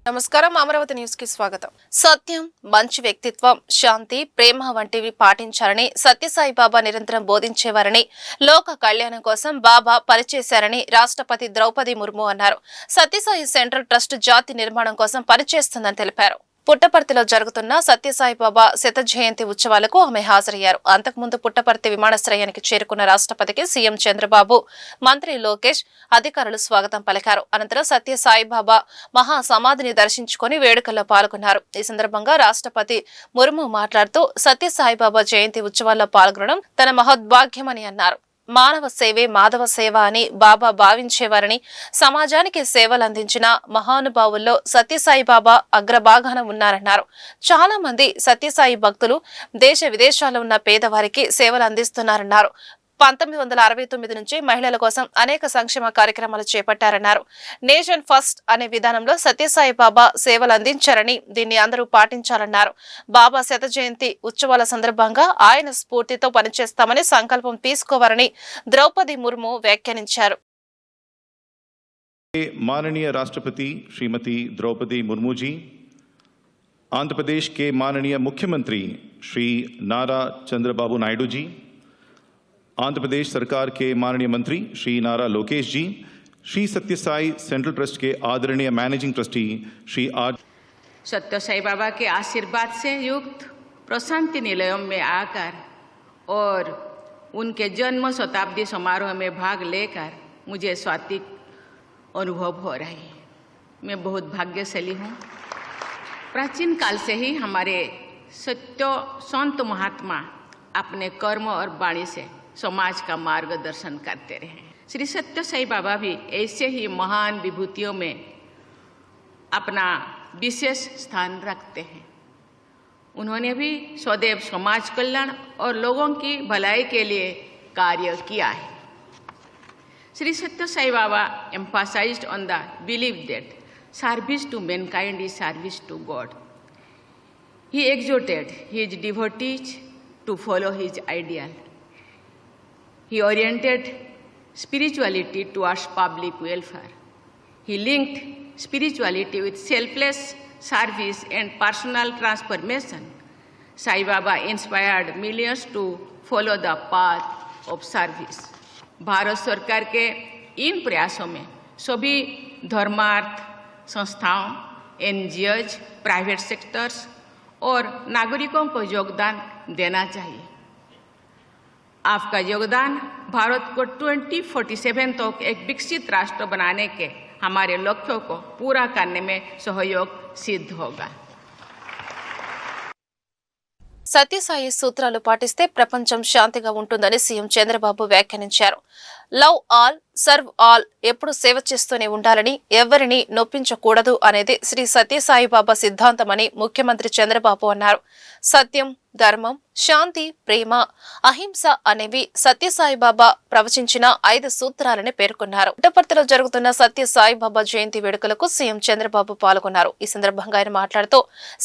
నమస్కారం అమరావతి న్యూస్ కి స్వాగతం. సత్యం, మంచి వ్యక్తిత్వం, శాంతి, ప్రేమ వంటివి పాటించాలని సత్యసాయి బాబా నిరంతరం బోధించేవారని, లోక కళ్యాణం కోసం బాబా పనిచేశారని రాష్ట్రపతి ద్రౌపది ముర్ము అన్నారు. సత్యసాయి సెంట్రల్ ట్రస్ట్ జాతి నిర్మాణం కోసం పనిచేస్తుందని తెలిపారు. పుట్టపర్తిలో జరుగుతున్న సత్యసాయి బాబా శత జయంతి ఉత్సవాలకు ఆమె హాజరయ్యారు. అంతకుముందు పుట్టపర్తి విమానాశ్రయానికి చేరుకున్న రాష్ట్రపతికి సీఎం చంద్రబాబు, మంత్రి లోకేష్, అధికారులు స్వాగతం పలికారు. అనంతరం సత్యసాయి బాబా మహా సమాధిని దర్శించుకుని వేడుకల్లో పాల్గొన్నారు. ఈ సందర్భంగా రాష్ట్రపతి ముర్ము మాట్లాడుతూ సత్యసాయి బాబా జయంతి ఉత్సవాల్లో పాల్గొనడం తన మహోద్భాగ్యమని అన్నారు. మానవ సేవే మాధవ సేవ అని బాబా భావించేవారని, సమాజానికి సేవలు అందించిన మహానుభావుల్లో సత్యసాయి బాబా అగ్రభాగాన ఉన్నారన్నారు. చాలా మంది సత్యసాయి భక్తులు దేశ విదేశాల్లో ఉన్న పేదవారికి సేవలు అందిస్తున్నారన్నారు. 1969 నుంచి మహిళల కోసం అనేక సంక్షేమ కార్యక్రమాలు చేపట్టారన్నారు. నేషన్ ఫస్ట్ అనే విధానంలో సత్యసాయి బాబా సేవలు అందించారని, దీన్ని అందరూ పాటించాలన్నారు. బాబా శత జయంతి ఉత్సవాల సందర్భంగా ఆయన స్ఫూర్తితో పనిచేస్తామని సంకల్పం తీసుకోవాలని ద్రౌపది ముర్ము వ్యాఖ్యానించారు. माननीय राष्ट्रपति श्रीमती द्रौपदी मुर्मू जी, आंध्र प्रदेश के माननीय मुख्यमंत्री श्री नारा चंद्रबाबू नायडू जी, आंध्र प्रदेश सरकार के माननीय मंत्री श्री नारा लोकेश जी, श्री सत्यसाई सेंट्रल ट्रस्ट के आदरणीय managing trustee Shri R Sathyasai Baba के आशीर्वाद से युक्त प्रशांति निलयों में आकर और उनके जन्म शताब्दी समारोह में भाग लेकर मुझे स्वात्विक अनुभव हो रही है। मैं बहुत भाग्यशाली हूँ। प्राचीन काल से ही हमारे सत्य संत महात्मा अपने कर्म और वाणी से समाज का मार्गदर्शन करते रहे। श्री सत्यसाई बाबा भी ऐसे ही महान विभूतियों में अपना विशेष स्थान रखते हैं। उन्होंने भी सदैव समाज कल्याण और लोगों की भलाई के लिए कार्य किया है। श्री सत्यसाई बाबा emphasized on the belief that service to mankind is service to God. He exhorted his devotees to follow his ideal. He oriented spirituality towards public welfare. He linked spirituality with selfless service and personal transformation. Sai Baba inspired millions to follow the path of service. Bharat सरकार के इन प्रयासों में सभी धर्मार्थ संस्थाओं, NGOs, private sectors और नागरिकों को योगदान देना चाहिए। आपका योगदान भारत को 2047 तक एक विकसित राष्ट्र बनाने के हमारे लक्ष्यों को पूरा करने में सहयोग सिद्ध होगा। సత్యసాయి సూత్రాలు పాటిస్తే ప్రపంచం శాంతిగా ఉంటుందని సీఎం చంద్రబాబు వ్యాఖ్యానించారు. లవ్ ఆల్, సర్వ్ ఆల్, ఎప్పుడు సేవ చేస్తూనే ఉండాలని, ఎవరిని నొప్పించకూడదు అనేది శ్రీ సత్యసాయి బాబా సిద్ధాంతమని ముఖ్యమంత్రి చంద్రబాబు అన్నారు. సత్యం, ధర్మం, శాంతి, ప్రేమ, అహింస అనేవి సత్యసాయి బాబా ప్రవచించిన 5 సూత్రాలని పేర్కొన్నారు. పుట్టపర్తిలో జరుగుతున్న సత్యసాయి బాబా జయంతి వేడుకలకు సీఎం చంద్రబాబు పాల్గొన్నారు. ఈ సందర్భంగా ఆయన మాట్లాడుతూ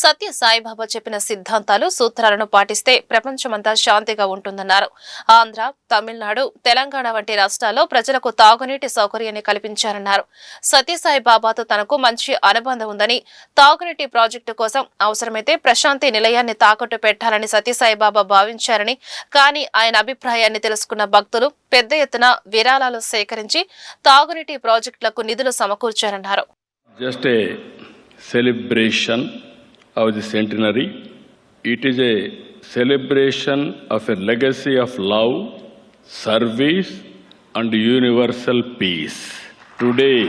సత్యసాయి బాబా చెప్పిన సిద్ధాంతాలు, సూత్రాలను పాటిస్తే ప్రపంచమంతా శాంతిగా ఉంటుందన్నారు. ఆంధ్ర, తమిళనాడు, తెలంగాణ వంటి రాష్ట్రాల్లో ప్రజలకు తాగునీటి సౌకర్యాన్ని కల్పించారన్నారు. సత్యసాయి బాబాతో తనకు మంచి అనుబంధం ఉందని, తాగునీటి ప్రాజెక్టు కోసం అవసరమైతే ప్రశాంతి నిలయాన్ని తాకట్టు పెట్టాలని సత్యసాయి బాబా భావించారని, కానీ ఆయన అభిప్రాయాన్ని తెలుసుకున్న భక్తులు పెద్ద ఎత్తున విరాళాలు సేకరించి తాగునీటి ప్రాజెక్టులకు నిధులు సమకూర్చారన్నారు. Just a celebration of the centenary. It is a celebration of a legacy of love, service and universal peace. Today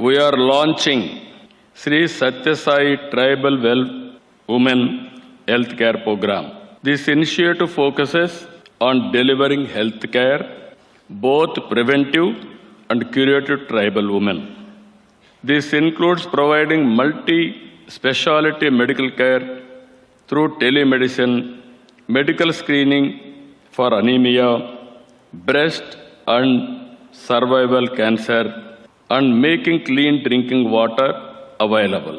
we are launching Sri Satya Sai Tribal Women Healthcare Program. This initiative focuses on delivering healthcare, both preventive and curative tribal women. This includes providing multi-speciality medical care through telemedicine, medical screening for anemia, breast and cervical cancer, and making clean drinking water available.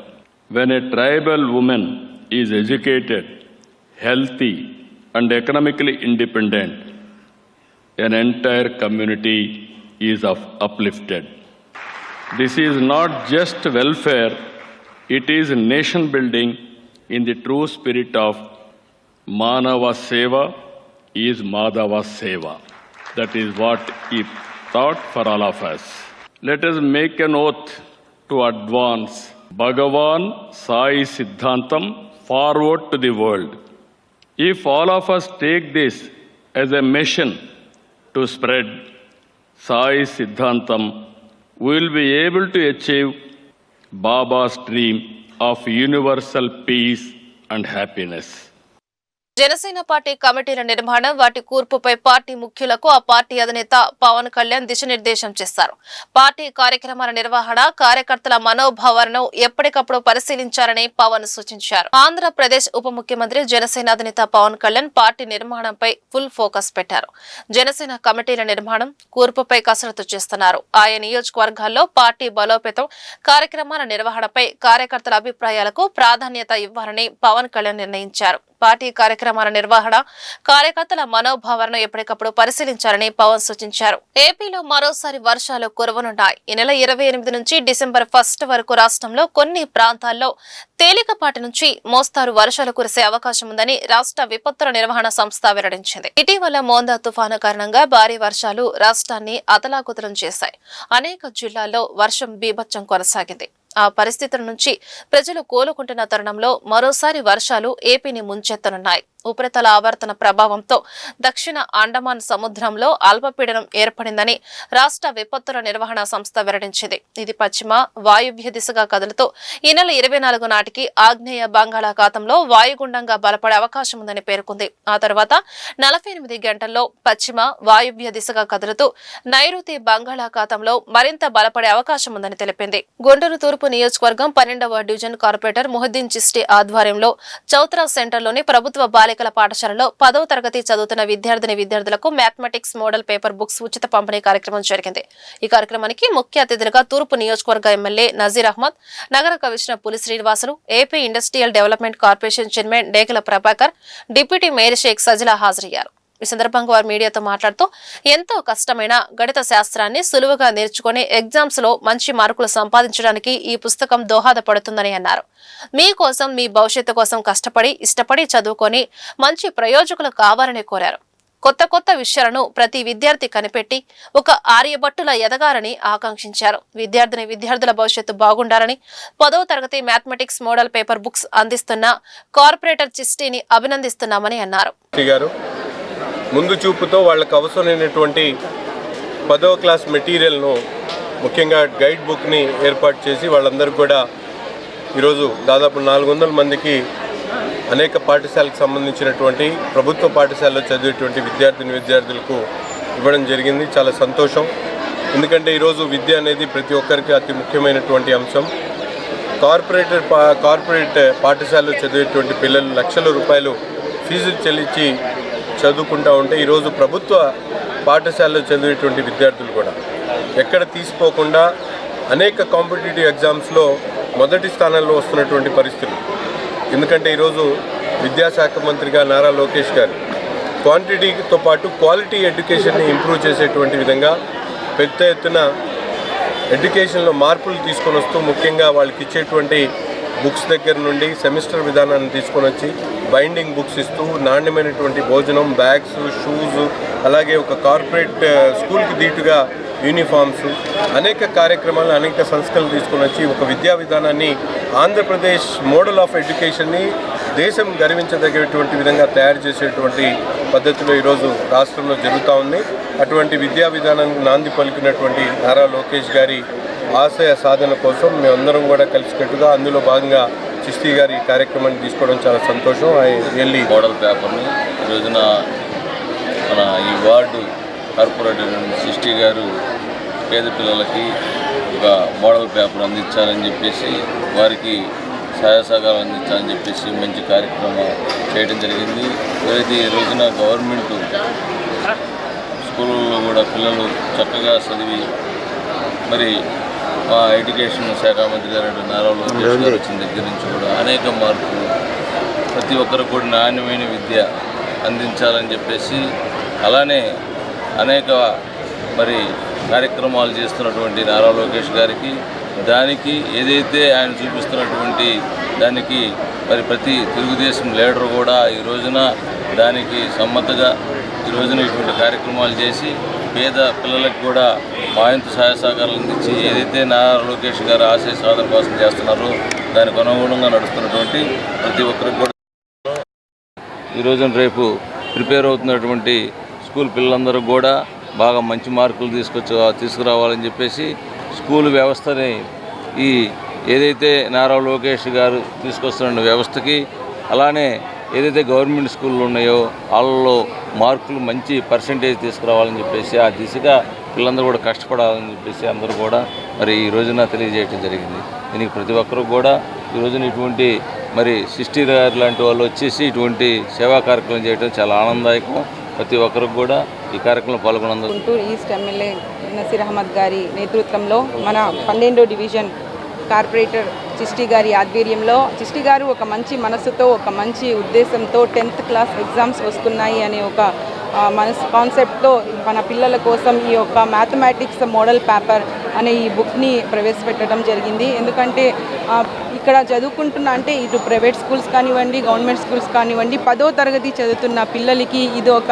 When a tribal woman is educated, healthy, and economically independent, an entire community is uplifted. This is not just welfare, It is nation building in the true spirit of Manava Seva is Madhava Seva. That is what he thought for all of us. Let us make an oath to advance Bhagavan Sai Siddhantam forward to the world. If all of us take this as a mission to spread Sai Siddhantam, we will be able to achieve Baba's dream of universal peace and happiness. Janasena party కమిటీల నిర్మాణం వాటి కూర్పుపై party ముఖ్యులకు ఆ party అధినేత పవన్ కళ్యాణ్ దిశానిర్దేశం చేశారు. Party కార్యక్రమాల నిర్వహణ, కార్యకర్తల మనోభావాలను ఎప్పటికప్పుడు పరిశీలించాలని పవన్ సూచించారు. ఆంధ్రప్రదేశ్ ఉప ముఖ్యమంత్రి జనసేన అధినేత పవన్ కళ్యాణ్ పార్టీ నిర్మాణంపై ఫుల్ ఫోకస్ పెట్టారు. జనసేన కమిటీల నిర్మాణం, కూర్పుపై కసరత్తు చేస్తున్నారు. ఆయా నియోజకవర్గాల్లో పార్టీ బలోపేతం, కార్యక్రమాల నిర్వహణపై కార్యకర్తల అభిప్రాయాలకు ప్రాధాన్యత ఇవ్వాలని పవన్ కళ్యాణ్ నిర్ణయించారు. పార్టీ కార్యక్రమాల నిర్వహణ, కార్యకర్తల మనోభావాలను ఎప్పటికప్పుడు పరిశీలించాలని పవన్ సూచించారు. ఏపీలో మరోసారి వర్షాలు కురవనున్నాయి. ఈ నెల 28 నుంచి డిసెంబర్ 1 వరకు రాష్ట్రంలో కొన్ని ప్రాంతాల్లో తేలికపాటి నుంచి మోస్తారు వర్షాలు కురిసే అవకాశం ఉందని రాష్ట్ర విపత్తుల నిర్వహణ సంస్థ వెల్లడించింది. ఇటీవల మోందా తుఫాను కారణంగా భారీ వర్షాలు రాష్ట్రాన్ని అతలాకుతలం చేశాయి. అనేక జిల్లాల్లో వర్షం బీభత్సం కొనసాగింది. ఆ పరిస్థితుల నుంచి ప్రజలు కోలుకుంటున్న తరుణంలో మరోసారి వర్షాలు ఏపీని ముంచెత్తనున్నాయి. ఉపరితల ఆవర్తన ప్రభావంతో దక్షిణ అండమాన్ సముద్రంలో అల్పపీడనం ఏర్పడిందని రాష్ట్ర విపత్తుల నిర్వహణ సంస్థ వెల్లడించింది. ఇది పశ్చిమ వాయువ్య దిశగా కదులుతూ ఈ నెల 24 నాటికి ఆగ్నేయ బంగాళాఖాతంలో వాయుగుండంగా బలపడే అవకాశం ఉందని పేర్కొంది. ఆ తర్వాత 48 గంటల్లో పశ్చిమ వాయువ్య దిశగా కదులుతూ నైరుతి బంగాళాఖాతంలో మరింత బలపడే అవకాశం ఉందని తెలిపింది. గుంటూరు తూర్పు నియోజకవర్గం 12వ డివిజన్ కార్పొరేటర్ మొహిద్దీన్ చిస్టి ఆధ్వర్యంలో చౌత్రా సెంటర్లోని ప్రభుత్వ బాలికల పాఠశాలలో 10వ తరగతి చదువుతున్న విద్యార్థులకు మ్యాథమెటిక్స్ మోడల్ పేపర్ బుక్స్ ఉచిత పంపిణీ కార్యక్రమం జరిగింది. ఈ కార్యక్రమానికి ముఖ్య అతిథులుగా తూర్పు నియోజకవర్గ ఎమ్మెల్యే నజీర్ అహ్మద్, నగర commissioner Puli Srinivasulu, AP industrial development corporation chairman Degala Prabhakar, deputy mayor Sheikh Sajila హాజరయ్యారు. ఈ సందర్భంగా వారు మీడియాతో మాట్లాడుతూ ఎంతో కష్టమైన గణిత శాస్త్రాన్ని సులువుగా నేర్చుకుని ఎగ్జామ్స్ లో మంచి మార్కులు సంపాదించడానికి ఈ పుస్తకం దోహదపడుతుందని అన్నారు. మీకోసం, మీ భవిష్యత్తు కోసం కష్టపడి, ఇష్టపడి చదువుకొని మంచి ప్రయోజకులు కావాలని కోరారు. కొత్త విషయాలను ప్రతి విద్యార్థి కనిపెట్టి ఒక ఆర్యభట్టులా ఎదగాలని ఆకాంక్షించారు. విద్యార్థుల భవిష్యత్తు బాగుండాలని 10వ తరగతి మ్యాథమెటిక్స్ మోడల్ పేపర్ బుక్స్ అందిస్తున్న కార్పొరేటర్ చిస్టిని అభినందిస్తున్నామని అన్నారు. ముందు చూపుతో వాళ్ళకు అవసరమైనటువంటి 10వ క్లాస్ మెటీరియల్ను, ముఖ్యంగా గైడ్ బుక్ని ఏర్పాటు చేసి వాళ్ళందరూ కూడా ఈరోజు దాదాపు 400 మందికి అనేక పాఠశాలకు సంబంధించినటువంటి ప్రభుత్వ పాఠశాలలో చదివేటువంటి విద్యార్థులకు ఇవ్వడం జరిగింది. చాలా సంతోషం. ఎందుకంటే ఈరోజు విద్య అనేది ప్రతి ఒక్కరికి అతి ముఖ్యమైనటువంటి అంశం. కార్పొరేట్ పాఠశాలలో చదివేటువంటి పిల్లలు లక్షల రూపాయలు ఫీజులు చెల్లించి చదువుకుంటూ ఉంటే ఈరోజు ప్రభుత్వ పాఠశాలలో చదివేటువంటి విద్యార్థులు కూడా ఎక్కడ తీసిపోకుండా అనేక కాంపిటేటివ్ ఎగ్జామ్స్లో మొదటి స్థానంలో వస్తున్నటువంటి పరిస్థితులు. ఎందుకంటే ఈరోజు విద్యాశాఖ మంత్రిగా నారా లోకేష్ గారు క్వాంటిటీతో పాటు క్వాలిటీ ఎడ్యుకేషన్ని ఇంప్రూవ్ చేసేటువంటి విధంగా పెద్ద ఎత్తున ఎడ్యుకేషన్లో మార్పులు తీసుకొని వస్తూ, ముఖ్యంగా వాళ్ళకి ఇచ్చేటువంటి బుక్స్ దగ్గర నుండి సెమిస్టర్ విధానాన్ని తీసుకొని వచ్చి బైండింగ్ బుక్స్ ఇస్తూ నాణ్యమైనటువంటి భోజనం, బ్యాగ్స్, షూస్, అలాగే ఒక కార్పొరేట్ స్కూల్కి దీటుగా యూనిఫామ్స్, అనేక కార్యక్రమాలు, అనేక సంస్థలు తీసుకొని వచ్చి ఒక విద్యా విధానాన్ని, ఆంధ్రప్రదేశ్ మోడల్ ఆఫ్ ఎడ్యుకేషన్ని దేశం గర్వించదగ్గటువంటి విధంగా తయారు చేసేటువంటి పద్ధతిలో ఈరోజు రాష్ట్రంలో జరుగుతూ ఉంది. అటువంటి విద్యా విధానానికి నాంది పలికినటువంటి నారా లోకేష్ గారి ఆశయ సాధన కోసం మేమందరం కూడా కలిసికట్టుగా అందులో భాగంగా చిస్తి గారి కార్యక్రమాన్ని తీసుకోవడం చాలా సంతోషం. వెళ్ళి మోడల్ పేపర్ని ఈరోజున మన ఈ వార్డు కార్పొరేటర్ చిస్టి గారు పేద పిల్లలకి ఒక మోడల్ పేపర్ అందించాలని చెప్పేసి, వారికి సహాయ సహకారం అందించాలని చెప్పేసి మంచి కార్యక్రమం చేయడం జరిగింది. ఏదైతే ఈ రోజున గవర్నమెంట్ స్కూళ్ళలో కూడా పిల్లలు చక్కగా చదివి మరి మా ఎడ్యుకేషన్ శాఖ మంత్రి గారు నారా లోకేష్ గారు వచ్చిన దగ్గర నుంచి కూడా అనేక మార్పులు, ప్రతి ఒక్కరికి కూడా నాణ్యమైన విద్య అందించాలని చెప్పేసి, అలానే అనేక మరి కార్యక్రమాలు చేస్తున్నటువంటి నారా లోకేష్ గారికి దానికి ఏదైతే ఆయన చూపిస్తున్నటువంటి దానికి మరి ప్రతి తెలుగుదేశం లీడర్ కూడా ఈ రోజున దానికి సమ్మతిగా ఈ రోజున ఇటువంటి కార్యక్రమాలు చేసి పేద పిల్లలకు కూడా మా వంతు సహాయ సహకారాలు అందించి ఏదైతే నారా లోకేష్ గారు ఆశయ సాధన కోసం చేస్తున్నారో దానికి అనుగుణంగా నడుస్తున్నటువంటి ప్రతి ఒక్కరికి కూడా ఈ రోజున రేపు ప్రిపేర్ అవుతున్నటువంటి స్కూల్ పిల్లలందరూ కూడా బాగా మంచి మార్కులు తీసుకురావాలని చెప్పేసి స్కూల్ వ్యవస్థని ఈ ఏదైతే నారా లోకేష్ గారు తీసుకొస్తున్న వ్యవస్థకి అలానే ఏదైతే గవర్నమెంట్ స్కూళ్ళు ఉన్నాయో వాళ్ళలో మార్కులు మంచి పర్సంటేజ్ తీసుకురావాలని చెప్పేసి ఆ దిశగా పిల్లలందరూ కూడా కష్టపడాలని చెప్పేసి అందరూ కూడా మరి ఈ రోజున తెలియజేయడం జరిగింది. దీనికి ప్రతి ఒక్కరు కూడా ఈ రోజున ఇటువంటి మరి సిస్టీ గారు లాంటి వాళ్ళు వచ్చేసి ఇటువంటి సేవా కార్యక్రమం చేయడం చాలా ఆనందదాయకం. ప్రతి ఒక్కరికి కూడా ఈ కార్యక్రమంలో పాల్గొన్నందుకు గుంటూరు ఈస్ట్ ఎమ్మెల్యే నసీర్ అహ్మద్ గారి నేతృత్వంలో మన 12వ డివిజన్ కార్పొరేటర్ చిష్టి గారి ఆధ్వర్యంలో చిష్టి గారు ఒక మంచి మనసుతో ఒక మంచి ఉద్దేశంతో 10th క్లాస్ ఎగ్జామ్స్ వస్తున్నాయి అనే ఒక కాన్సెప్ట్తో మన పిల్లల కోసం ఈ యొక్క మ్యాథమెటిక్స్ మోడల్ పేపర్ అనే ఈ బుక్ని ప్రవేశపెట్టడం జరిగింది. ఎందుకంటే ఇక్కడ చదువుకుంటున్న అంటే ఇటు ప్రైవేట్ స్కూల్స్ కానివ్వండి గవర్నమెంట్ స్కూల్స్ కానివ్వండి 10వ తరగతి చదువుతున్న పిల్లలకి ఇది ఒక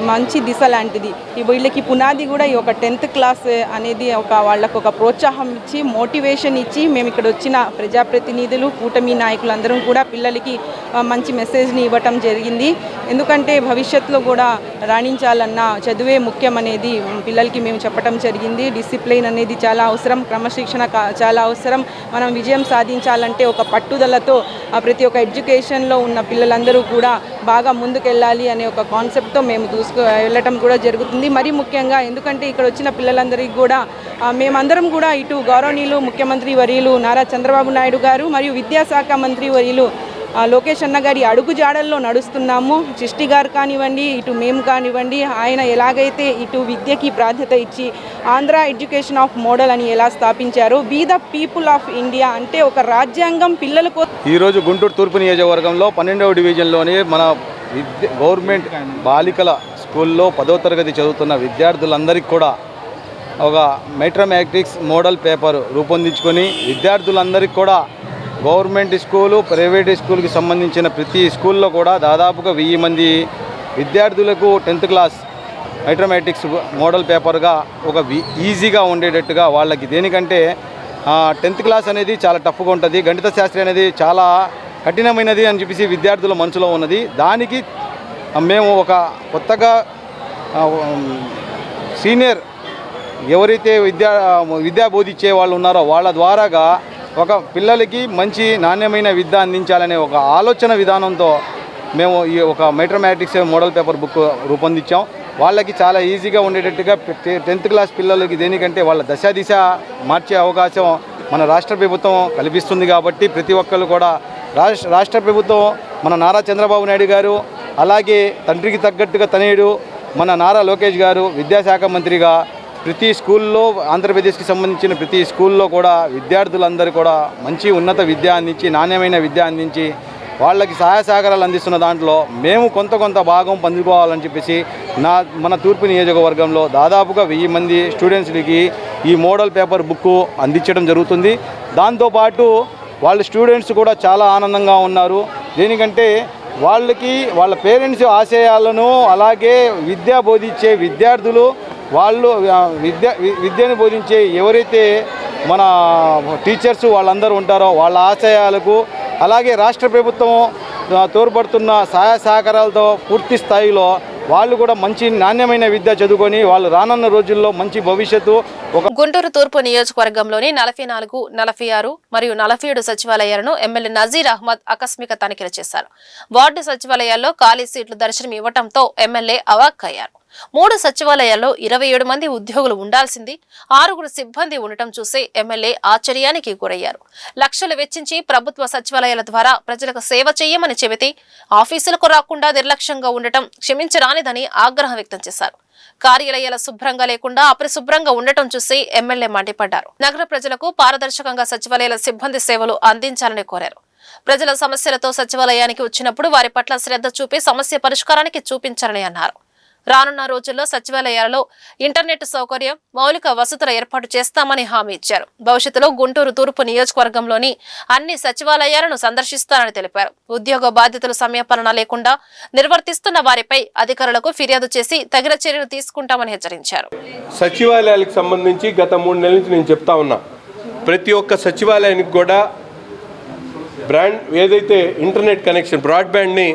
మంచి దిశ లాంటిది. వీళ్ళకి పునాది కూడా ఈ ఒక 10th క్లాస్ అనేది ఒక వాళ్ళకు ఒక ప్రోత్సాహం ఇచ్చి మోటివేషన్ ఇచ్చి మేము ఇక్కడ వచ్చిన ప్రజాప్రతినిధులు కూటమి నాయకులందరం కూడా పిల్లలకి మంచి మెసేజ్ని ఇవ్వటం జరిగింది. ఎందుకంటే భవిష్యత్తులో కూడా రాణించాలన్నా చదువే ముఖ్యం అనేది పిల్లలకి మేము చెప్పడం జరిగింది. డిసిప్లిన్ అనేది చాలా అవసరం, క్రమశిక్షణ చాలా అవసరం. మనం విజయం సాధించాలంటే ఒక పట్టుదలతో ప్రతి ఒక్క ఎడ్యుకేషన్లో ఉన్న పిల్లలందరూ కూడా బాగా ముందుకెళ్ళాలి అనే ఒక కాన్సెప్ట్తో మేము వెళ్ళటం కూడా జరుగుతుంది. మరీ ముఖ్యంగా ఎందుకంటే ఇక్కడ వచ్చిన పిల్లలందరికీ కూడా మేమందరం కూడా ఇటు గౌరవనీయులు ముఖ్యమంత్రి వర్యులు నారా చంద్రబాబు నాయుడు గారు మరియు విద్యాశాఖ మంత్రి వర్యులు లోకేష్ అన్న గారి అడుగు జాడల్లో నడుస్తున్నాము. చిష్టి గారు కానివ్వండి ఇటు మేము కానివ్వండి ఆయన ఎలాగైతే ఇటు విద్యకి ప్రాధాన్యత ఇచ్చి ఆంధ్ర ఎడ్యుకేషన్ ఆఫ్ మోడల్ అని ఎలా స్థాపించారో by the people of India అంటే ఒక రాజ్యాంగం పిల్లలకు. ఈరోజు గుంటూరు తూర్పు నియోజకవర్గంలో 12వ డివిజన్లోని మన గవర్నమెంట్ బాలికల స్కూల్లో 10వ తరగతి చదువుతున్న విద్యార్థులందరికీ కూడా ఒక మ్యాథమెటిక్స్ మోడల్ పేపర్ రూపొందించుకొని విద్యార్థులందరికీ కూడా గవర్నమెంట్ స్కూలు ప్రైవేట్ స్కూల్కి సంబంధించిన ప్రతి స్కూల్లో కూడా దాదాపుగా 1000 మంది విద్యార్థులకు 10th క్లాస్ మ్యాథమెటిక్స్ మోడల్ పేపర్గా ఒక ఈజీగా ఉండేటట్టుగా వాళ్ళకి. దేనికంటే 10th క్లాస్ అనేది చాలా టఫ్గా ఉంటుంది, గణిత శాస్త్రం అనేది చాలా కఠినమైనది అని చెప్పేసి విద్యార్థుల మనసులో ఉన్నది. దానికి మేము ఒక కొత్తగా సీనియర్ ఎవరైతే విద్యా బోధించే వాళ్ళు ఉన్నారో వాళ్ళ ద్వారాగా ఒక పిల్లలకి మంచి నాణ్యమైన విద్య అందించాలనే ఒక ఆలోచన విధానంతో మేము ఈ ఒక మ్యాథమెటిక్స్ మోడల్ పేపర్ బుక్ రూపొందించాం. వాళ్ళకి చాలా ఈజీగా ఉండేటట్టుగా 10th క్లాస్ పిల్లలకి దేనికంటే వాళ్ళ దిశ మార్చే అవకాశం మన రాష్ట్ర ప్రభుత్వం కల్పిస్తుంది. కాబట్టి ప్రతి ఒక్కరు కూడా రాష్ట్ర ప్రభుత్వం మన నారా చంద్రబాబు నాయుడు గారు అలాగే తండ్రికి తగ్గట్టుగా తనయుడు మన నారా లోకేష్ గారు విద్యాశాఖ మంత్రిగా ప్రతి స్కూల్లో ఆంధ్రప్రదేశ్కి సంబంధించిన ప్రతి స్కూల్లో కూడా విద్యార్థులందరూ కూడా మంచి ఉన్నత విద్య అందించి నాణ్యమైన విద్య అందించి వాళ్ళకి సహాయ సహకారాలు అందిస్తున్న దాంట్లో మేము కొంత భాగం పంచుకోవాలని చెప్పేసి మన తూర్పు నియోజకవర్గంలో దాదాపుగా 1000 మంది స్టూడెంట్స్కి ఈ మోడల్ పేపర్ బుక్ అందించడం జరుగుతుంది. దాంతోపాటు వాళ్ళ స్టూడెంట్స్ కూడా చాలా ఆనందంగా ఉన్నారు. దేనికంటే వాళ్ళకి వాళ్ళ పేరెంట్స్ ఆశయాలను అలాగే విద్య బోధించే విద్యార్థులు వాళ్ళు విద్యను బోధించే ఎవరైతే మన టీచర్స్ వాళ్ళందరూ ఉంటారో వాళ్ళ ఆశయాలకు అలాగే రాష్ట్ర ప్రభుత్వం తోడ్పడుతున్న సహాయ సహకారాలతో పూర్తి స్థాయిలో వాళ్ళు కూడా మంచి నాణ్యమైన విద్య చదువుకొని వాళ్ళు రానున్న రోజుల్లో మంచి భవిష్యత్తు. గుంటూరు తూర్పు నియోజకవర్గంలోని 44, 46 మరియు 47 సచివాలయాలను ఎమ్మెల్యే నజీర్ అహ్మద్ ఆకస్మిక తనిఖీలు చేశారు. వార్డు సచివాలయాల్లో ఖాళీ సీట్లు దర్శనం ఇవ్వడంతో ఎమ్మెల్యే అవాక్కయ్యారు. 3 సచివాలయాల్లో 27 మంది ఉద్యోగులు ఉండాల్సింది 6 సిబ్బంది ఉండటం చూసి ఎమ్మెల్యే ఆశ్చర్యానికి గురయ్యారు. లక్షలు వెచ్చించి ప్రభుత్వ సచివాలయాల ద్వారా ప్రజలకు సేవ చేయమని చెబితే ఆఫీసులకు రాకుండా నిర్లక్ష్యంగా ఉండటం క్షమించరానిదని ఆగ్రహం వ్యక్తం చేశారు. కార్యాలయాల శుభ్రంగా లేకుండా అపరిశుభ్రంగా ఉండటం చూసి ఎమ్మెల్యే మండిపడ్డారు. నగర ప్రజలకు పారదర్శకంగా సచివాలయాల సిబ్బంది సేవలు అందించాలని కోరారు. ప్రజల సమస్యలతో సచివాలయానికి వచ్చినప్పుడు వారి పట్ల శ్రద్ధ చూపి సమస్య పరిష్కారానికి చూపించాలని అన్నారు. రానున్న రోజుల్లో సచివాలయాలలో ఇంటర్నెట్ సౌకర్యం, మౌలిక వసతుల ఏర్పాటు చేస్తామని హామీ ఇచ్చారు. భవిష్యత్తులో గుంటూరు తూర్పు నియోజకవర్గంలోని అన్ని సచివాలయాలను సందర్శిస్తారని తెలిపారు. ఉద్యోగ బాధ్యతలు సమయపాలన లేకుండా నిర్వర్తిస్తున్న వారిపై అధికారులకు ఫిర్యాదు చేసి తగిన చర్యలు తీసుకుంటామని హెచ్చరించారు. సచివాలయాలకు సంబంధించి గత 3 నెలల నుంచి నేను చెప్తా ఉన్నా, ప్రతి ఒక్క సచివాలయానికి కూడా ఏదైతే ఇంటర్నెట్ కనెక్షన్ బ్రాడ్బ్యాండ్ని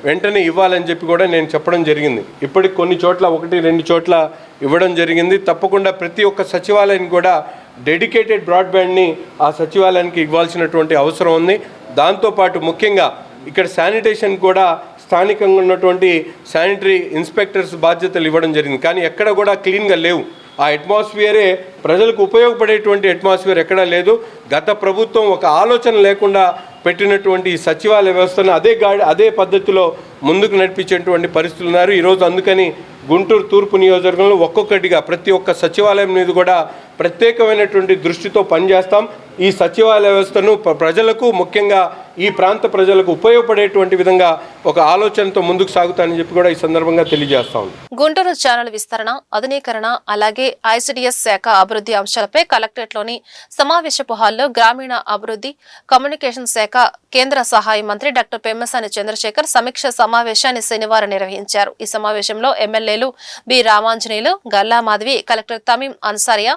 వెంటనే ఇవ్వాలని చెప్పి కూడా నేను చెప్పడం జరిగింది. ఇప్పటికి కొన్ని చోట్ల 1-2 చోట్ల ఇవ్వడం జరిగింది. తప్పకుండా ప్రతి ఒక్క సచివాలయానికి కూడా డెడికేటెడ్ బ్రాడ్బ్యాండ్ని ఆ సచివాలయానికి ఇవ్వాల్సినటువంటి అవసరం ఉంది. దాంతోపాటు ముఖ్యంగా ఇక్కడ శానిటేషన్ కూడా స్థానికంగా ఉన్నటువంటి శానిటరీ ఇన్స్పెక్టర్స్ బాధ్యతలు ఇవ్వడం జరిగింది. కానీ ఎక్కడ కూడా క్లీన్గా లేవు. ఆ అట్మాస్ఫియరే ప్రజలకు ఉపయోగపడేటువంటి అట్మాస్ఫియర్ ఎక్కడా లేదు. గత ప్రభుత్వం ఒక ఆలోచన లేకుండా పెట్టినటువంటి సచివాలయ వ్యవస్థను అదే పద్ధతిలో ముందుకు నడిపించేటువంటి పరిస్థితులు ఉన్నారు ఈరోజు. అందుకని గుంటూరు తూర్పు నియోజకవర్గంలో ఒక్కొక్కటిగా ప్రతి ఒక్క సచివాలయం మీద కూడా ప్రత్యేకమైనటువంటి దృష్టితో పనిచేస్తాం. ఈ సచివాలయ వ్యవస్థను ప్రజలకు, ముఖ్యంగా ఈ ప్రాంత ప్రజలకు ఉపయోగపడేటువంటి విధంగా ఒక ఆలోచనతో ముందుకు సాగుతానని చెప్పి కూడా ఈ సందర్భంగా తెలియజేస్తాం. గుంటూరు ఛానల్ విస్తరణ, ఆధునీకరణ, అలాగే ఐసిడిఎస్ శాఖ అభివృద్ధి అంశాలపై కలెక్టరేట్లోని సమావేశపు హాల్లో గ్రామీణ అభివృద్ధి, కమ్యూనికేషన్ శాఖ కేంద్ర సహాయ మంత్రి డాక్టర్ పెమ్మసాని చంద్రశేఖర్ సమీక్ష సమావేశాన్ని శనివారం నిర్వహించారు. ఈ సమావేశంలో ఎమ్మెల్యేలు B Ramanjaneyulu, Galla Madhavi, collector Tameem Ansariya,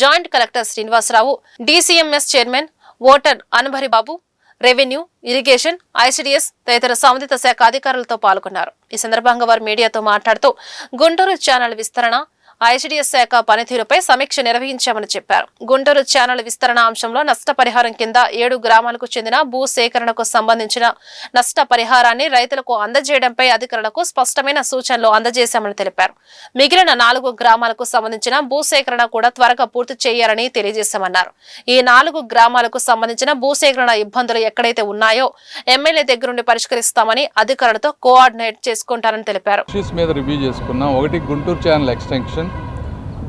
joint collector Srinivasarao, DCMS chairman ఓటర్ అనభరి బాబు, రెవెన్యూ, ఇరిగేషన్, ఐసిడిఎస్ తదితర సంబంధిత శాఖ అధికారులతో పాల్గొన్నారు. ఈ సందర్భంగా వారు మీడియాతో మాట్లాడుతూ గుంటూరు ఛానల్ విస్తరణ, ఐసిడిఎస్ శాఖ పనితీరుపై సమీక్ష నిర్వహించామని చెప్పారు. గుంటూరు ఛానల్ విస్తరణ అంశంలో నష్టపరిహారం కింద 7 గ్రామాలకు చెందిన భూ సేకరణకు సంబంధించిన నష్టపరిహారాన్ని రైతులకు అందజేయడంపై అధికారులకు స్పష్టమైన సూచనలు అందజేశామని తెలిపారు. మిగిలిన 4 గ్రామాలకు సంబంధించిన భూ సేకరణ కూడా త్వరగా పూర్తి చేయాలని తెలియజేశామన్నారు. ఈ 4 గ్రామాలకు సంబంధించిన భూసేకరణ ఇబ్బందులు ఎక్కడైతే ఉన్నాయో ఎమ్మెల్యే దగ్గరుండి పరిష్కరిస్తామని అధికారులతో కోఆర్డినేట్ చేసుకుంటారని తెలిపారు.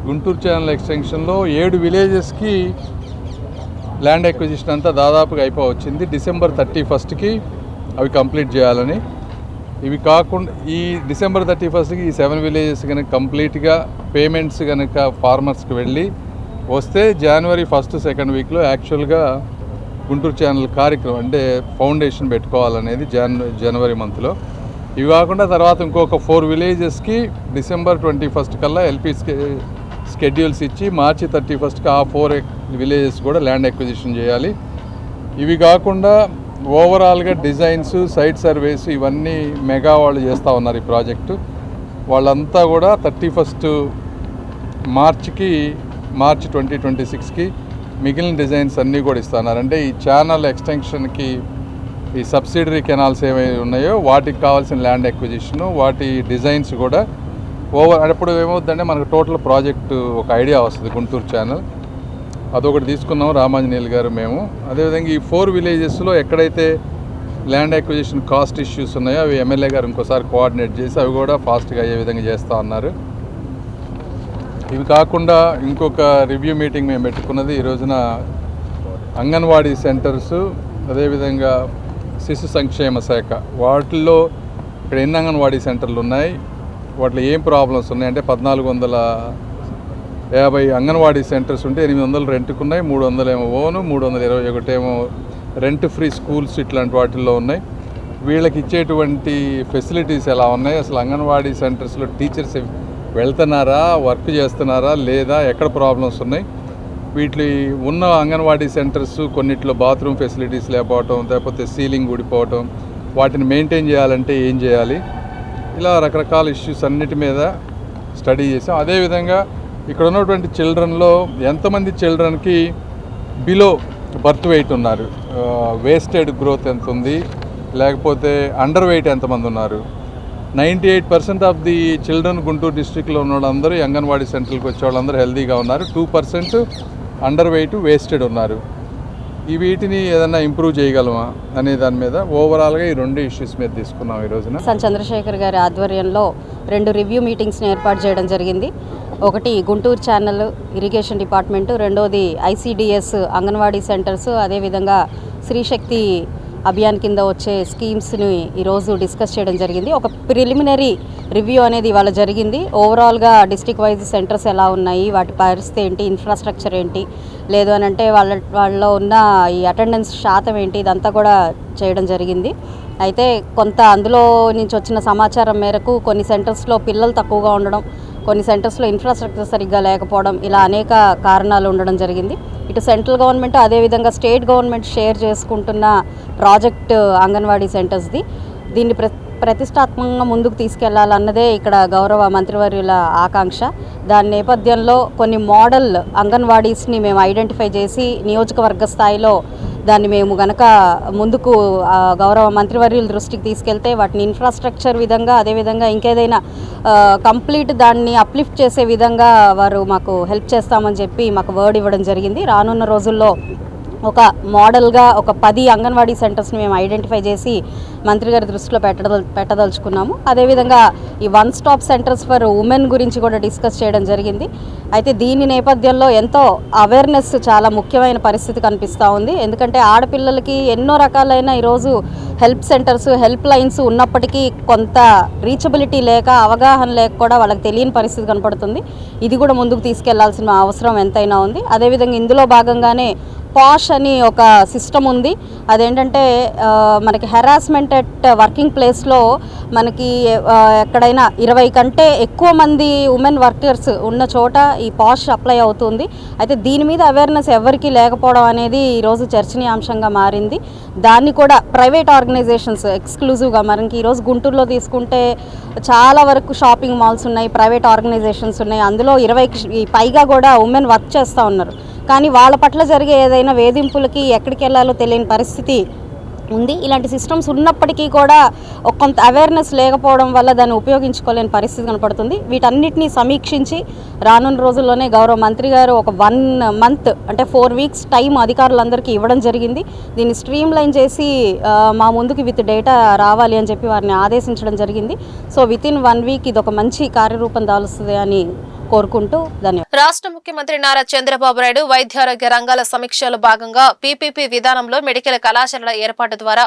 గుంటూరు ఛానల్ ఎక్స్టెన్షన్లో 7 విలేజెస్కి ల్యాండ్ ఎక్విజిషన్ అంతా దాదాపుగా అయిపోవచ్చింది. డిసెంబర్ 31కి అవి కంప్లీట్ చేయాలని. ఇవి కాకుండా ఈ డిసెంబర్ 31కి ఈ 7 విలేజెస్ కనుక కంప్లీట్గా పేమెంట్స్ కనుక ఫార్మర్స్కి వెళ్ళి వస్తే జనవరి 1-2 వీక్లో యాక్చువల్గా గుంటూరు ఛానల్ కార్యక్రమం అంటే ఫౌండేషన్ పెట్టుకోవాలనేది జనవరి మంత్లో. ఇవి కాకుండా తర్వాత ఇంకొక 4 విలేజెస్కి డిసెంబర్ 21 కల్లా ఎల్పీ స్కెడ్యూల్స్ ఇచ్చి మార్చి 31కి ఆ 4 విలేజెస్ కూడా ల్యాండ్ ఎక్విజిషన్ చేయాలి. ఇవి కాకుండా ఓవరాల్గా డిజైన్స్, సైట్ సర్వేస్ ఇవన్నీ మెగా వాళ్ళు చేస్తూ ఉన్నారు. ఈ ప్రాజెక్టు వాళ్ళంతా కూడా 31 మార్చి 2026కి మిగిలిన డిజైన్స్ అన్నీ కూడా ఇస్తున్నారు. అంటే ఈ ఛానల్ ఎక్స్టెన్షన్కి ఈ సబ్సిడరీ కెనాల్స్ ఏమై ఉన్నాయో వాటికి కావాల్సిన ల్యాండ్ ఎక్విజిషను, వాటి డిజైన్స్ కూడా అప్పుడు ఏమవుతుందంటే మనకు టోటల్ ప్రాజెక్టు ఒక ఐడియా వస్తుంది. గుంటూరు ఛానల్ అదొకటి తీసుకున్నాం రామాంజనేయులు గారు, మేము. అదేవిధంగా ఈ 4 విలేజెస్లో ఎక్కడైతే ల్యాండ్ ఎక్విజిషన్ కాస్ట్ ఇష్యూస్ ఉన్నాయో అవి ఎమ్మెల్యే గారు ఇంకోసారి కోఆర్డినేట్ చేసి అవి కూడా ఫాస్ట్గా అయ్యే విధంగా చేస్తూ ఉన్నారు. ఇవి కాకుండా ఇంకొక రివ్యూ మీటింగ్ మేము పెట్టుకున్నది ఈ రోజున అంగన్వాడీ సెంటర్సు, అదేవిధంగా శిశు సంక్షేమ శాఖ వాటిల్లో ఇక్కడ ఎన్ని అంగన్వాడీ సెంటర్లు ఉన్నాయి, వాటిలో ఏం ప్రాబ్లమ్స్ ఉన్నాయి అంటే 1450 అంగన్వాడీ సెంటర్స్ ఉంటే 800 రెంట్కు ఉన్నాయి, 300 ఏమో ఓను, 321 ఏమో రెంట్ ఫ్రీ స్కూల్స్ ఇట్లాంటి వాటిల్లో ఉన్నాయి. వీళ్ళకి ఇచ్చేటువంటి ఫెసిలిటీస్ ఎలా ఉన్నాయి, అసలు అంగన్వాడీ సెంటర్స్లో టీచర్స్ వెళ్తున్నారా, వర్క్ చేస్తున్నారా లేదా, ఎక్కడ ప్రాబ్లమ్స్ ఉన్నాయి, వీటి ఉన్న అంగన్వాడీ సెంటర్స్ కొన్నిట్లో బాత్రూమ్ ఫెసిలిటీస్ లేకపోవటం, లేకపోతే సీలింగ్ ఊడిపోవటం, వాటిని మెయింటైన్ చేయాలంటే ఏం చేయాలి, ఇలా రకరకాల ఇష్యూస్ అన్నిటి మీద స్టడీ చేసాం. అదేవిధంగా ఇక్కడ ఉన్నటువంటి చిల్డ్రన్లో ఎంతమంది చిల్డ్రన్కి బిలో బర్త్ వెయిట్ ఉన్నారు, వేస్టెడ్ గ్రోత్ ఎంత ఉంది, లేకపోతే అండర్ వెయిట్ ఎంతమంది ఉన్నారు. 98% ఆఫ్ ది చిల్డ్రన్ గుంటూరు డిస్ట్రిక్ట్లో ఉన్న వాళ్ళందరూ అంగన్వాడీ సెంటర్కి వచ్చే వాళ్ళందరూ హెల్తీగా ఉన్నారు. 2% అండర్ వెయిట్, వేస్టెడ్ ఉన్నారు. ఈ వీటిని ఏదైనా ఇంప్రూవ్ చేయగలమా అనే దాని మీద ఓవరాల్గా ఈ 2 ఇష్యూస్ మీద తీసుకున్నాం ఈ రోజున. చంద్రశేఖర్ గారి ఆధ్వర్యంలో 2 రివ్యూ మీటింగ్స్ని ఏర్పాటు చేయడం జరిగింది. ఒకటి గుంటూరు ఛానల్ ఇరిగేషన్ డిపార్ట్మెంటు, రెండోది ఐసిడిఎస్ అంగన్వాడీ సెంటర్స్, అదేవిధంగా శ్రీశక్తి అభియాన్ కింద వచ్చే స్కీమ్స్ని ఈరోజు డిస్కస్ చేయడం జరిగింది. ఒక ప్రిలిమినరీ రివ్యూ అనేది ఇవాళ జరిగింది. ఓవరాల్గా డిస్ట్రిక్ట్ వైజ్ సెంటర్స్ ఎలా ఉన్నాయి, వాటి పరిస్థితి ఏంటి, ఇన్ఫ్రాస్ట్రక్చర్ ఏంటి, లేదు అని అంటే వాళ్ళలో ఉన్న ఈ అటెండెన్స్ శాతం ఏంటి, ఇదంతా కూడా చేయడం జరిగింది. అయితే కొంత అందులో నుంచి వచ్చిన సమాచారం మేరకు కొన్ని సెంటర్స్లో పిల్లలు తక్కువగా ఉండడం, కొన్ని సెంటర్స్లో ఇన్ఫ్రాస్ట్రక్చర్ సరిగ్గా లేకపోవడం, ఇలా అనేక కారణాలు ఉండడం జరిగింది. ఇటు సెంట్రల్ గవర్నమెంట్ అదేవిధంగా స్టేట్ గవర్నమెంట్ షేర్ చేసుకుంటున్న ప్రాజెక్ట్ అంగన్వాడీ సెంటర్స్ది. దీన్ని ప్రతిష్టాత్మకంగా ముందుకు తీసుకెళ్లాలన్నదే ఇక్కడ గౌరవ మంత్రివర్యుల ఆకాంక్ష. దాని నేపథ్యంలో కొన్ని మోడల్ అంగన్వాడీస్ని మేము ఐడెంటిఫై చేసి నియోజకవర్గ స్థాయిలో దాన్ని మేము గనక ముందుకు గౌరవ మంత్రివర్యుల దృష్టికి తీసుకెళ్తే వాటిని ఇన్ఫ్రాస్ట్రక్చర్ విధంగా, అదేవిధంగా ఇంకేదైనా కంప్లీట్ దాన్ని అప్లిఫ్ట్ చేసే విధంగా వారు మాకు హెల్ప్ చేస్తామని చెప్పి మాకు వర్డ్ ఇవ్వడం జరిగింది. రానున్న రోజుల్లో ఒక మోడల్గా ఒక 10 అంగన్వాడీ సెంటర్స్ని మేము ఐడెంటిఫై చేసి మంత్రి గారి దృష్టిలో పెట్టదలుచుకున్నాము. అదేవిధంగా ఈ one stop centres for women గురించి కూడా డిస్కస్ చేయడం జరిగింది. అయితే దీని నేపథ్యంలో ఎంతో అవేర్నెస్ చాలా ముఖ్యమైన పరిస్థితి కనిపిస్తూ ఉంది. ఎందుకంటే ఆడపిల్లలకి ఎన్నో రకాలైన ఈరోజు హెల్ప్ సెంటర్స్, హెల్ప్ లైన్స్ ఉన్నప్పటికీ కొంత రీచబిలిటీ లేక, అవగాహన లేక కూడా వాళ్ళకి తెలియని పరిస్థితి కనపడుతుంది. ఇది కూడా ముందుకు తీసుకెళ్లాల్సిన అవసరం ఎంతైనా ఉంది. అదేవిధంగా ఇందులో భాగంగానే పాష్ అని ఒక సిస్టమ్ ఉంది. అదేంటంటే మనకి హెరాస్మెంట్ అట్ వర్కింగ్ ప్లేస్లో మనకి ఎక్కడైనా 20 కంటే ఎక్కువ మంది ఉమెన్ వర్కర్స్ ఉన్న చోట ఈ పాష్ అప్లై అవుతుంది. అయితే దీని మీద అవేర్నెస్ ఎవరికీ లేకపోవడం అనేది ఈరోజు చర్చనీయాంశంగా మారింది. దాన్ని కూడా ప్రైవేట్ ఆర్గనైజేషన్స్ ఎక్స్క్లూజివ్గా, మనకి ఈరోజు గుంటూరులో తీసుకుంటే చాలా వరకు షాపింగ్ మాల్స్ ఉన్నాయి, ప్రైవేట్ ఆర్గనైజేషన్స్ ఉన్నాయి. అందులో 20 పైగా కూడా ఉమెన్ వర్క్ చేస్తూ ఉన్నారు. కానీ వాళ్ళ పట్ల జరిగే ఏదైనా వేధింపులకి ఎక్కడికి వెళ్ళాలో తెలియని పరిస్థితి ఉంది. ఇలాంటి సిస్టమ్స్ ఉన్నప్పటికీ కూడా కొంత అవేర్నెస్ లేకపోవడం వల్ల దాన్ని ఉపయోగించుకోలేని పరిస్థితి కనపడుతుంది. వీటన్నిటిని సమీక్షించి రానున్న రోజుల్లోనే గౌరవ మంత్రి గారు ఒక 1 month అంటే 4 weeks టైం అధికారులందరికీ ఇవ్వడం జరిగింది. దీన్ని స్ట్రీమ్ లైన్ చేసి మా ముందుకు విత్ డేటా రావాలి అని చెప్పి వారిని ఆదేశించడం జరిగింది. సో వితిన్ 1 week ఇది ఒక మంచి కార్యరూపం దాలుస్తుంది అని కోరుకుంటూ ధన్యవాదాలు. రాష్ట్ర ముఖ్యమంత్రి నారా చంద్రబాబు నాయుడు వైద్యారోగ్య రంగాల సమీక్షలో భాగంగా పీపీపీ విధానంలో మెడికల్ కళాశాలల ఏర్పాటు ద్వారా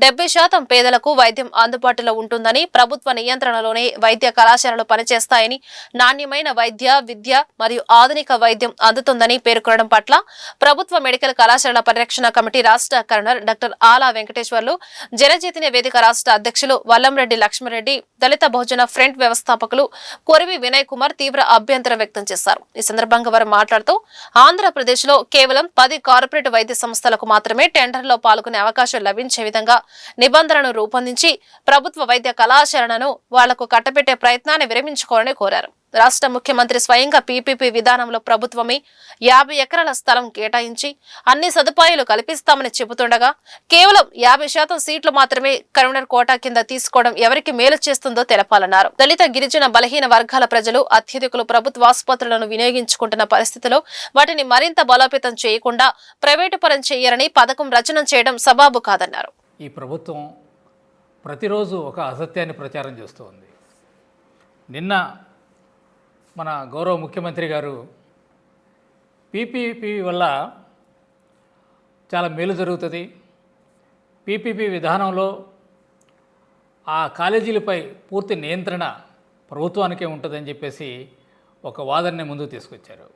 70% పేదలకు వైద్యం అందుబాటులో ఉంటుందని, ప్రభుత్వ నియంత్రణలోనే వైద్య కళాశాలలు పనిచేస్తాయని, నాణ్యమైన వైద్య, విద్య మరియు ఆధునిక వైద్యం అందుతుందని పేర్కొనడం పట్ల ప్రభుత్వ మెడికల్ కళాశాలల పరిరక్షణ కమిటీ రాష్ట్ర కన్వీనర్ డాక్టర్ ఆలా వెంకటేశ్వర్లు, జనచైతన్య వేదిక రాష్ట్ర అధ్యక్షులు వల్లంరెడ్డి లక్ష్మణరెడ్డి, దళిత బహుజన ఫ్రంట్ వ్యవస్థాపకులు కొరివి వినయ్ కుమార్ తీవ్ర అభ్యంతరం వ్యక్తం చేశారు. ఈ సందర్భంగా వారు మాట్లాడుతూ ఆంధ్రప్రదేశ్ లో కేవలం 10 కార్పొరేట్ వైద్య సంస్థలకు మాత్రమే టెండర్లో పాల్గొనే అవకాశం లభించే విధంగా నిబంధనలను రూపొందించి ప్రభుత్వ వైద్య కళాశాలను వాళ్లకు కట్టబెట్టే ప్రయత్నాన్ని విరమించుకోవాలని కోరారు. రాష్ట్ర ముఖ్యమంత్రి స్వయంగా పీపీపీ విధానంలో ప్రభుత్వమే 50 ఎకరాల స్థలం కేటాయించి అన్ని సదుపాయాలు కల్పిస్తామని చెబుతుండగా కేవలం 50% సీట్లు మాత్రమే కన్వీనర్ కోటా కింద తీసుకోవడం ఎవరికి మేలు చేస్తుందో తెలపాలన్నారు. దళిత, గిరిజన, బలహీన వర్గాల ప్రజలు, అత్యధికులు ప్రభుత్వ ఆసుపత్రులను వినియోగించుకుంటున్న పరిస్థితిలో వాటిని మరింత బలోపేతం చేయకుండా ప్రైవేటు పరం చేయరని పథకం రచన చేయడం సబాబు కాదన్నారు. ఈ ప్రభుత్వం ప్రతిరోజు ఒక అసత్యాన్ని ప్రచారం చేస్తోంది. నిన్న మన గౌరవ ముఖ్యమంత్రి గారు పీపీపీ వల్ల చాలా మేలు జరుగుతుంది, పీపీపీ విధానంలో ఆ కాలేజీలపై పూర్తి నియంత్రణ ప్రభుత్వానికే ఉంటుందని చెప్పేసి ఒక వాదనని ముందుకు తీసుకొచ్చారు.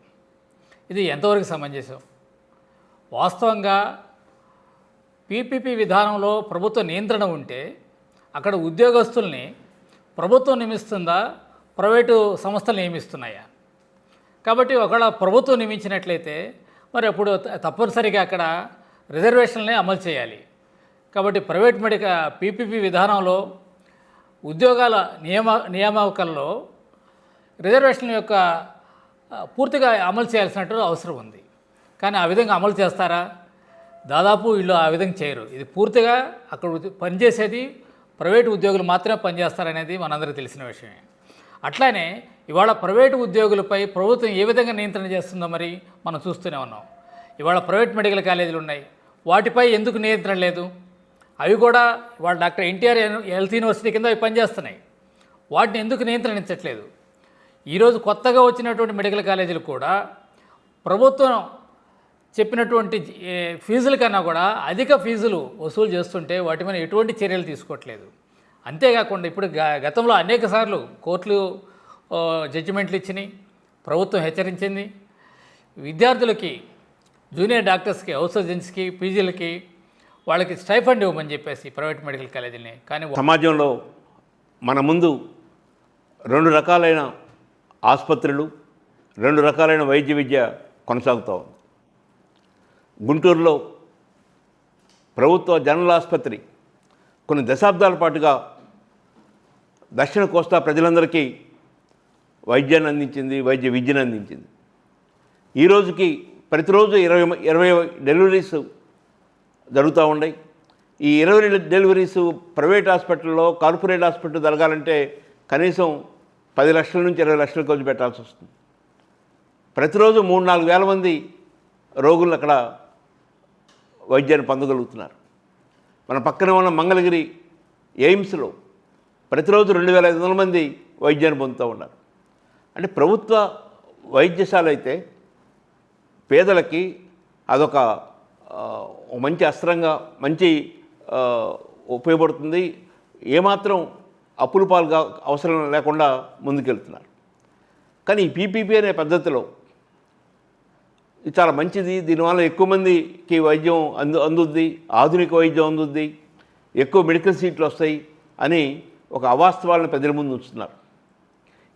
ఇది ఎంతవరకు సమంజసం? వాస్తవంగా పీపీపీ విధానంలో ప్రభుత్వ నియంత్రణ ఉంటే అక్కడ ఉద్యోగస్తుల్ని ప్రభుత్వం నియమిస్తుందా, ప్రైవేటు సంస్థలు నియమిస్తున్నాయా? కాబట్టి ఒకవేళ ప్రభుత్వం నియమించినట్లయితే మరి అప్పుడు తప్పనిసరిగా అక్కడ రిజర్వేషన్లనే అమలు చేయాలి. కాబట్టి ప్రైవేట్ పీపీపీ విధానంలో ఉద్యోగాల నియామకాల్లో రిజర్వేషన్ యొక్క పూర్తిగా అమలు చేయాల్సినట్టు అవసరం ఉంది. కానీ ఆ విధంగా అమలు చేస్తారా? దాదాపు వీళ్ళు ఆ విధంగా చేయరు. ఇది పూర్తిగా అక్కడ పనిచేసేది ప్రైవేటు ఉద్యోగులు మాత్రమే పనిచేస్తారనేది మనందరికీ తెలిసిన విషయమే. అట్లానే ఇవాళ ప్రైవేటు ఉద్యోగులపై ప్రభుత్వం ఏ విధంగా నియంత్రణ చేస్తుందో మరి మనం చూస్తూనే ఉన్నాం. ఇవాళ ప్రైవేట్ మెడికల్ కాలేజీలు ఉన్నాయి, వాటిపై ఎందుకు నియంత్రణ లేదు? అవి కూడా ఇవాళ డాక్టర్ ఎన్టీఆర్ హెల్త్ యూనివర్సిటీ కింద అవి పనిచేస్తున్నాయి, వాటిని ఎందుకు నియంత్రించట్లేదు? ఈరోజు కొత్తగా వచ్చినటువంటి మెడికల్ కాలేజీలు కూడా ప్రభుత్వం చెప్పినటువంటి ఫీజుల కన్నా కూడా అధిక ఫీజులు వసూలు చేస్తుంటే వాటి మీద ఎటువంటి చర్యలు తీసుకోవట్లేదు. అంతేకాకుండా ఇప్పుడు గతంలో అనేక సార్లు కోర్టులు జడ్జిమెంట్లు ఇచ్చినాయి, ప్రభుత్వం హెచ్చరించింది. విద్యార్థులకి, జూనియర్ డాక్టర్స్కి, హౌస్ సర్జన్స్కి, పీజీలకి వాళ్ళకి స్టైఫండ్ ఇవ్వమని చెప్పేసి ప్రైవేట్ మెడికల్ కాలేజీని. కానీ సమాజంలో మన ముందు 2 రకాలైన ఆసుపత్రులు, 2 రకాలైన వైద్య విద్య కొనసాగుతూ ఉంది. గుంటూరులో ప్రభుత్వ జనరల్ ఆసుపత్రి కొన్ని దశాబ్దాల పాటుగా దక్షిణ కోస్తా ప్రజలందరికీ వైద్యాన్ని అందించింది, వైద్య విద్యను అందించింది. ఈ రోజుకి ప్రతిరోజు 20 డెలివరీస్ జరుగుతూ ఉన్నాయి. ఈ 20 డెలివరీస్ ప్రైవేట్ హాస్పిటల్లో, కార్పొరేట్ హాస్పిటల్ జరగాలంటే కనీసం 10 లక్షల నుంచి 20 లక్షల ఖర్చు పెట్టాల్సి వస్తుంది. ప్రతిరోజు 3-4 వేల మంది రోగులు అక్కడ వైద్యాన్ని పొందగలుగుతున్నారు. మన పక్కన ఉన్న మంగళగిరి ఎయిమ్స్లో ప్రతిరోజు 2500 మంది వైద్యాన్ని పొందుతూ ఉన్నారు. అంటే ప్రభుత్వ వైద్యశాల అయితే పేదలకి అదొక మంచి అస్త్రంగా, మంచి ఉపయోగపడుతుంది. ఏమాత్రం అప్పుల పాలుగా అవసరం లేకుండా ముందుకెళ్తున్నారు. కానీ ఈ పీపీపీ అనే పద్ధతిలో ఇది చాలా మంచిది, దీనివల్ల ఎక్కువ మందికి వైద్యం అందుద్ది, ఆధునిక వైద్యం అందుద్ది, ఎక్కువ మెడికల్ సీట్లు వస్తాయి అని ఒక అవాస్తవాలను ప్రజల ముందు ఉంచుతున్నారు.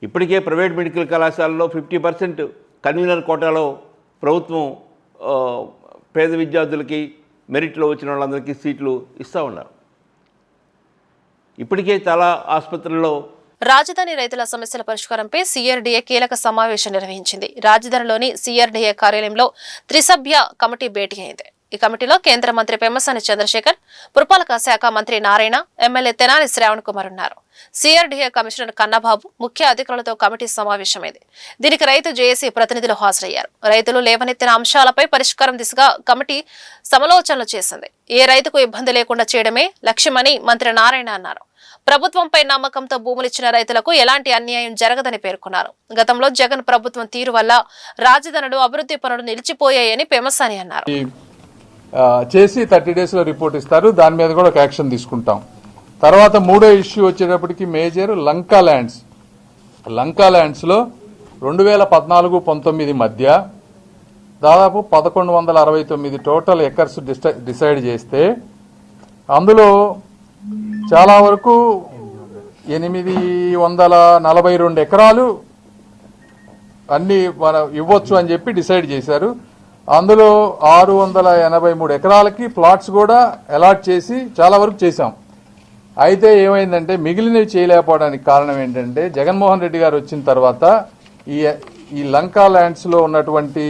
ఇప్పటికే ప్రైవేట్ మెడికల్ కళాశాలలో 50% కన్వీనర్ కోటాలో ప్రభుత్వం పేద విద్యార్థులకి, మెరిట్లో వచ్చిన వాళ్ళందరికీ సీట్లు ఇస్తూ ఉన్నారు. ఇప్పటికే చాలా ఆసుపత్రుల్లో రాజధాని రైతుల సమస్యల పరిష్కారంపై సిఆర్డీఏ కీలక సమావేశం నిర్వహించింది. రాజధానిలోని సిఆర్డీఏ కార్యాలయంలో త్రిసభ్య కమిటీ భేటీ అయింది. ఈ కమిటీలో కేంద్ర మంత్రి పెమ్మసాని చంద్రశేఖర్, పురపాలక శాఖ మంత్రి నారాయణ, ఎమ్మెల్యే తెనాలి శ్రావణ్ కుమార్ ఉన్నారు. సిఆర్డీఏ కమిషనర్ కన్నబాబు ముఖ్య అధికారులతో కమిటీ సమావేశమైంది. దీనికి రైతు జేఏసీ ప్రతినిధులు హాజరయ్యారు. రైతులు లేవనెత్తిన అంశాలపై పరిష్కారం దిశగా కమిటీ సమాలోచనలు చేసింది. ఏ రైతుకు ఇబ్బంది లేకుండా చేయడమే లక్ష్యమని మంత్రి నారాయణ అన్నారు. ప్రభుత్వంపై నమ్మకంతో భూములిచ్చిన రైతులకు ఎలాంటి అన్యాయం జరగదని పేర్కొన్నారు. గతంలో జగన్ ప్రభుత్వం తీరు వల్ల రాజధానులు, అభివృద్ధి పనులు నిలిచిపోయాయని పెమ్మసాని అన్నారు. చేసి 30 డేస్లో రిపోర్ట్ ఇస్తారు. దాని మీద కూడా ఒక యాక్షన్ తీసుకుంటాం. తర్వాత 3వ ఇష్యూ వచ్చేటప్పటికి మేజర్ లంకా ల్యాండ్స్. లంకా ల్యాండ్స్లో 2014-19 మధ్య దాదాపు 1169 టోటల్ ఎకర్స్ డిసైడ్ చేస్తే అందులో చాలా వరకు 842 ఎకరాలు అన్ని మనం ఇవ్వచ్చు అని చెప్పి డిసైడ్ చేశారు. అందులో 683 ఎకరాలకి ప్లాట్స్ కూడా అలాట్ చేసి చాలా వరకు చేశాం. అయితే ఏమైందంటే మిగిలినవి చేయలేకపోవడానికి కారణం ఏంటంటే జగన్మోహన్ రెడ్డి గారు వచ్చిన తర్వాత ఈ లంకా ల్యాండ్స్లో ఉన్నటువంటి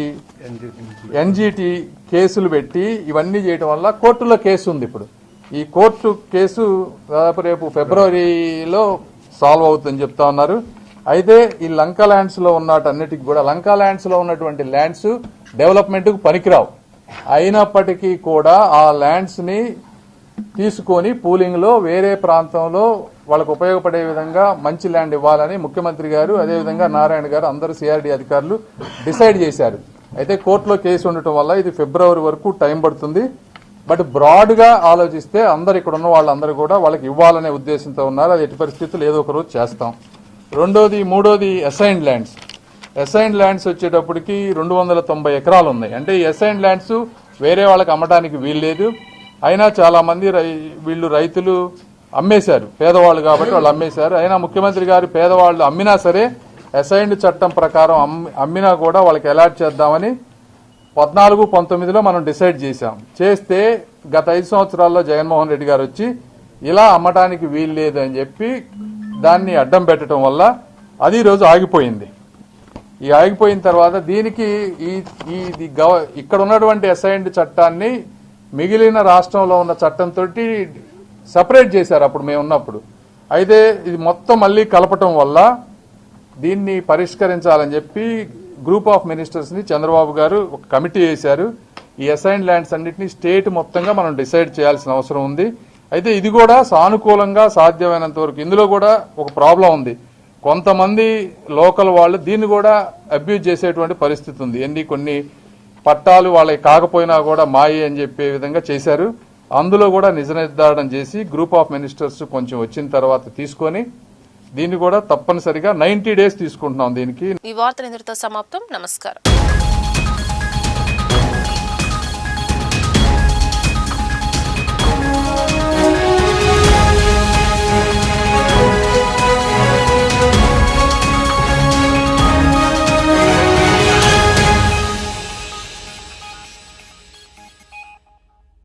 ఎన్జీటీ కేసులు పెట్టి ఇవన్నీ చేయడం వల్ల కోర్టులో కేసు ఉంది. ఇప్పుడు ఈ కోర్టు కేసు దాదాపు రేపు ఫిబ్రవరిలో సాల్వ్ అవుతుందని చెప్తా ఉన్నారు. అయితే ఈ లంకా ల్యాండ్స్లో ఉన్నటన్నిటికి కూడా లంకా ల్యాండ్స్లో ఉన్నటువంటి ల్యాండ్స్ డెవలప్మెంట్కు పనికిరావు. అయినప్పటికీ కూడా ఆ ల్యాండ్స్ని తీసుకొని పూలింగ్లో వేరే ప్రాంతంలో వాళ్ళకు ఉపయోగపడే విధంగా మంచి ల్యాండ్ ఇవ్వాలని ముఖ్యమంత్రి గారు, అదేవిధంగా నారాయణ గారు, అందరు సిఆర్డీ అధికారులు డిసైడ్ చేశారు. అయితే కోర్టులో కేసు ఉండటం వల్ల ఇది ఫిబ్రవరి వరకు టైం పడుతుంది. బట్ బ్రాడ్గా ఆలోచిస్తే అందరు ఇక్కడ ఉన్న వాళ్ళందరూ కూడా వాళ్ళకి ఇవ్వాలనే ఉద్దేశంతో ఉన్నారు. అది ఎట్టి పరిస్థితులు ఏదో ఒక రోజు చేస్తాం. మూడోది అసైన్డ్ ల్యాండ్స్. అసైన్డ్ ల్యాండ్స్ వచ్చేటప్పటికి 290 ఎకరాలు ఉన్నాయి. అంటే ఈ అసైన్డ్ ల్యాండ్స్ వేరే వాళ్ళకి అమ్మడానికి వీల్లేదు. అయినా చాలా మంది వీళ్ళు రైతులు అమ్మేశారు, పేదవాళ్ళు కాబట్టి వాళ్ళు అమ్మేశారు. అయినా ముఖ్యమంత్రి గారు పేదవాళ్ళు అమ్మినా సరే అసైన్డ్ చట్టం ప్రకారం అమ్మినా కూడా వాళ్ళకి అలాట్ చేద్దామని 14-19లో మనం డిసైడ్ చేస్తే గత 5 సంవత్సరాల్లో జగన్మోహన్ రెడ్డి గారు వచ్చి ఇలా అమ్మటానికి వీలు లేదు అని చెప్పి దాన్ని అడ్డం పెట్టడం వల్ల అది రోజు ఆగిపోయింది. ఈ ఆగిపోయిన తర్వాత దీనికి ఇక్కడ ఉన్నటువంటి అసైన్డ్ చట్టాన్ని మిగిలిన రాష్ట్రంలో ఉన్న చట్టంతో సపరేట్ చేశారు అప్పుడు మేము ఉన్నప్పుడు. అయితే ఇది మొత్తం మళ్ళీ కలపటం వల్ల దీన్ని పరిష్కరించాలని చెప్పి గ్రూప్ ఆఫ్ మినిస్టర్స్ని చంద్రబాబు గారు ఒక కమిటీ వేశారు. ఈ అసైన్డ్ ల్యాండ్స్ అన్నింటినీ స్టేట్ మొత్తంగా మనం డిసైడ్ చేయాల్సిన అవసరం ఉంది. అయితే ఇది కూడా సానుకూలంగా సాధ్యమైనంత వరకు. ఇందులో కూడా ఒక ప్రాబ్లం ఉంది. కొంతమంది లోకల్ వాళ్ళు దీన్ని కూడా అబ్యూజ్ చేసేటువంటి పరిస్థితి ఉంది. కొన్ని పట్టాలు వాళ్ళకి కాకపోయినా కూడా మాయే అని చెప్పే విధంగా చేశారు. అందులో కూడా నిజ నిర్ధారణ చేసి గ్రూప్ ఆఫ్ మినిస్టర్స్ కొంచెం వచ్చిన తర్వాత తీసుకొని దీన్ని కూడా తప్పనిసరిగా 90 days తీసుకుంటున్నాం దీనికి. ఈ వార్తలు ఇంతటితో సమాప్తం. నమస్కారం.